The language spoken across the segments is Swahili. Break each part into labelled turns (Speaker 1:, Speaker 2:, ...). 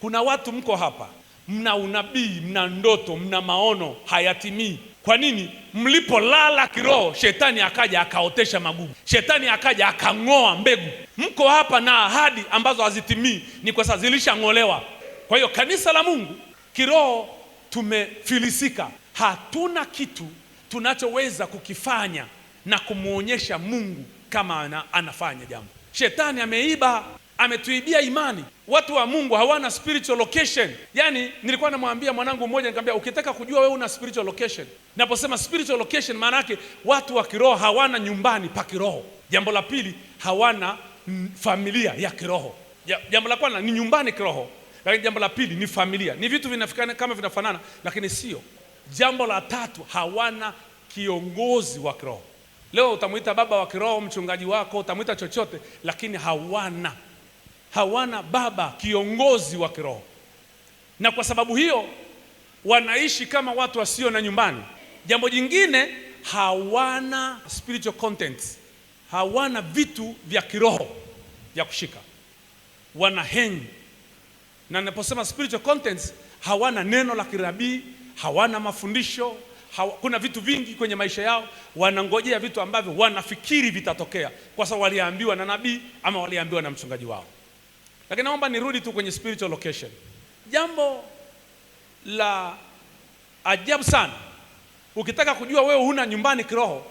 Speaker 1: Kuna watu mko hapa, mna unabii, mna ndoto, mna maono hayatimii. Kwa nini? Mlipolala kiroho, shetani akaja akaotesha magugu, shetani akaja akang'oa mbegu. Mko hapa na ahadi ambazo hazitimii, ni kwa sababu zilishang'olewa. Kwa hiyo kanisa la Mungu kiroho tumefilisika, hatuna kitu tunachoweza kukifanya na kumuonyesha Mungu kama anafanya jambo. Shetani ameiba, ametuibia imani. Watu wa Mungu hawana spiritual location. Yani nilikuwa namwambia mwanangu mmoja, nikamwambia ukitaka kujua wewe una spiritual location. Naposema spiritual location, maana yake watu wa kiroho hawana nyumbani pa kiroho. Jambo la pili, hawana familia ya kiroho. Jambo la kwanza ni nyumbani kiroho, lakini jambo la pili ni familia. Ni vitu vinafikana kama vinafanana, lakini sio. Jambo la tatu, hawana kiongozi wa kiroho. Leo utamuita baba wa kiroho, mchungaji wako, utamuita chochote, lakini hawana baba kiongozi wa kiroho. Na kwa sababu hiyo wanaishi kama watu wasio na nyumbani. Jambo jingine, hawana spiritual contents, hawana vitu vya kiroho vya kushika, wana hang. Na ninaposema spiritual contents, hawana neno la kirabii, hawana mafundisho. Kuna vitu vingi kwenye maisha yao, wanangojea vitu ambavyo wanafikiri vitatokea kwa sababu waliambiwa na nabii ama waliambiwa na mchungaji wao. Lakini naomba nirudi tu kwenye spiritual location. Jambo la ajabu sana, ukitaka kujua wewe huna nyumbani kiroho,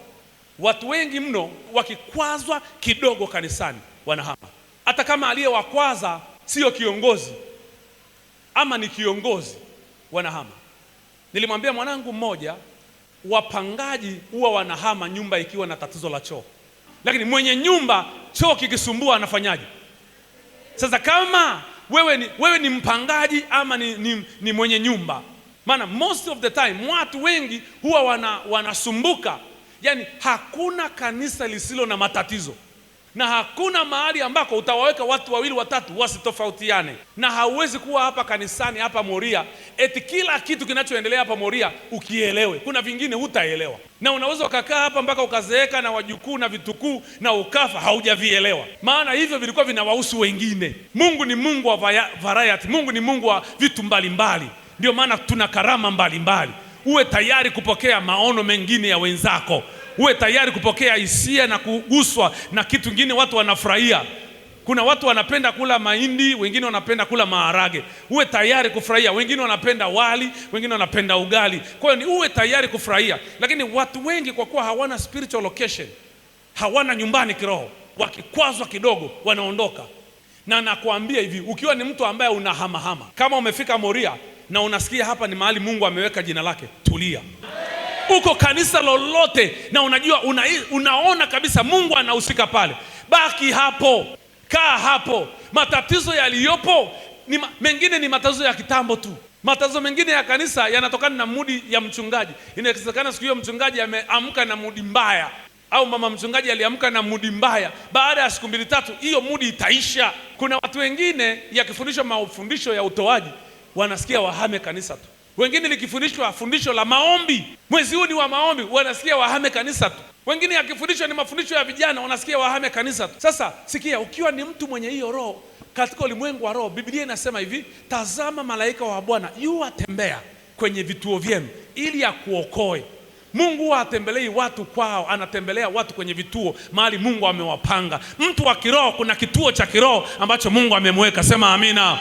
Speaker 1: watu wengi mno wakikwazwa kidogo kanisani wanahama. Hata kama aliyewakwaza sio kiongozi ama ni kiongozi, wanahama. Nilimwambia mwanangu mmoja, wapangaji huwa wanahama nyumba ikiwa na tatizo la choo, lakini mwenye nyumba choo kikisumbua anafanyaje? Sasa kama wewe ni mpangaji ama ni mwenye nyumba, maana most of the time watu wengi huwa wanasumbuka. Yani hakuna kanisa lisilo na matatizo, na hakuna mahali ambako utawaweka watu wawili watatu wasitofautiane. Na hauwezi kuwa hapa kanisani hapa Moria eti kila kitu kinachoendelea hapa Moria ukielewe. Kuna vingine hutaelewa, na unaweza ukakaa hapa mpaka ukazeeka na wajukuu na vitukuu na ukafa haujavielewa, maana hivyo vilikuwa vinawahusu wengine. Mungu ni Mungu wa variety. Mungu ni Mungu wa vitu mbalimbali. Ndio maana tuna karama mbalimbali. Uwe tayari kupokea maono mengine ya wenzako. Uwe tayari kupokea hisia na kuguswa na kitu kingine watu wanafurahia. Kuna watu wanapenda kula mahindi, wengine wanapenda kula maharage. Uwe tayari kufurahia. Wengine wanapenda wali, wengine wanapenda ugali. Kwa hiyo ni uwe tayari kufurahia. Lakini watu wengi kwa kuwa hawana spiritual location, hawana nyumbani kiroho, wakikwazwa kidogo wanaondoka. Na nakuambia hivi, ukiwa ni mtu ambaye unahamahama, kama umefika Moria na unasikia hapa ni mahali Mungu ameweka jina lake, tulia. Uko kanisa lolote na unajua unaona kabisa Mungu anahusika pale, baki hapo, kaa hapo. Matatizo yaliyopo mengine ni matatizo ya kitambo tu. Matatizo mengine ya kanisa yanatokana na mudi ya mchungaji. Inawezekana siku hiyo mchungaji ameamka na mudi mbaya, au mama mchungaji aliamka na mudi mbaya. Baada ya siku 2-3 hiyo mudi itaisha. Kuna watu wengine yakifundishwa mafundisho ya utoaji wanasikia wahame kanisa tu. Wengine likifundishwa fundisho la maombi, mwezi huu ni wa maombi, wanasikia wahame kanisa tu. Wengine yakifundishwa ni mafundisho ya vijana, wanasikia wahame kanisa tu. Sasa sikia, ukiwa ni mtu mwenye hiyo roho katika ulimwengu wa roho, Biblia inasema hivi, tazama malaika wa Bwana yu atembea kwenye vituo vyenu ili akuokoe. Mungu atembelei watu kwao, anatembelea watu kwenye vituo mahali Mungu amewapanga. Mtu wa kiroho, kuna kituo cha kiroho ambacho Mungu amemweka. Sema amina.